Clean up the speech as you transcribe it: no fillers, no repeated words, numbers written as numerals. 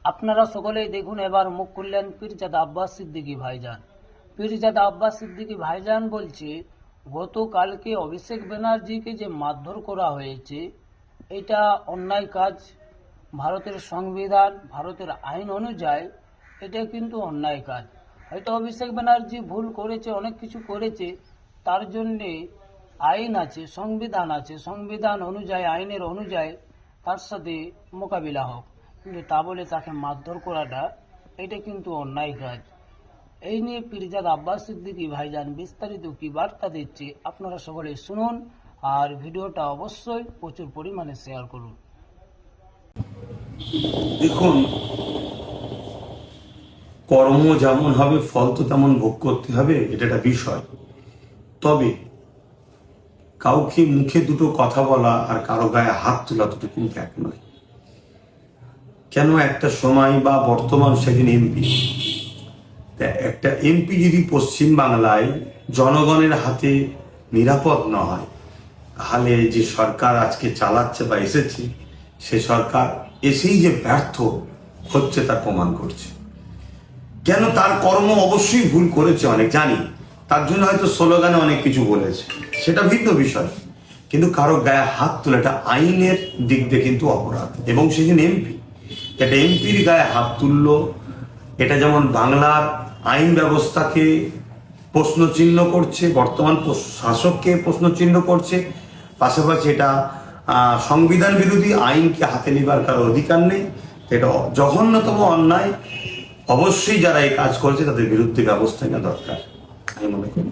আপনারা সকলেই দেখুন, এবার মুখ খুললেন পীরজাদা আব্বাস সিদ্দিকী ভাইজান। পীরজাদা আব্বাস সিদ্দিকী ভাইজান বলছে, গতকালকে অভিষেক ব্যানার্জিকে যে মারধর করা হয়েছে এটা অন্যায় কাজ। ভারতের সংবিধান, ভারতের আইন অনুযায়ী এটা কিন্তু অন্যায় কাজ। হয়তো অভিষেক ব্যানার্জি ভুল করেছে, অনেক কিছু করেছে, তার জন্যে আইন আছে, সংবিধান আছে, সংবিধান অনুযায়ী, আইনের অনুযায়ী তার সাথে মোকাবিলা হোক। কিন্তু তা বলে তাকে মারধর করাটা এটা কিন্তু অন্যায় কাজ। এই নিয়ে পীরজাদা আব্বাস সিদ্দিকী ভাইজান বিস্তারিত কি বার্তা দিচ্ছে আপনারা সকলে শুনুন, আর ভিডিওটা অবশ্যই প্রচুর পরিমাণে শেয়ার করুন। দেখুন, কর্ম যেমন হবে ফল তো তেমন ভোগ করতে হবে, এটা একটা বিষয়। তবে কাউকে মুখে দুটো কথা বলা আর কারো গায়ে হাত তোলা দুটো কিন্তু এক নয়। কেন, একটা সময় বা বর্তমান সেদিন এমপি, একটা এমপি যদি পশ্চিম বাংলায় জনগণের হাতে নিরাপদ না হয়, তাহলে যে সরকার আজকে চালাচ্ছে বা এসেছে, সে সরকার এসেই যে ব্যর্থ হচ্ছে তার প্রমাণ করছে। কেন, তার কর্ম অবশ্যই ভুল করেছে, অনেক জানি, তার জন্য হয়তো স্লোগানে অনেক কিছু বলেছে, সেটা ভিন্ন বিষয়। কিন্তু কারো গায়ে হাত তোলা এটা আইনের দিক দিয়ে কিন্তু অপরাধ। এবং সেদিন এমপি, একটা এমপির গায়ে হাত তুললো, এটা যেমন বাংলার আইন ব্যবস্থাকে প্রশ্নচিহ্ন করছে, বর্তমান শাসককে প্রশ্নচিহ্ন করছে, পাশাপাশি এটা সংবিধান বিরোধী, আইনকে হাতে নেবার কারো অধিকার নেই। এটা জঘন্যতম অন্যায়। অবশ্যই যারা এই কাজ করছে তাদের বিরুদ্ধে ব্যবস্থা নেওয়া দরকার, আমি মনে করি।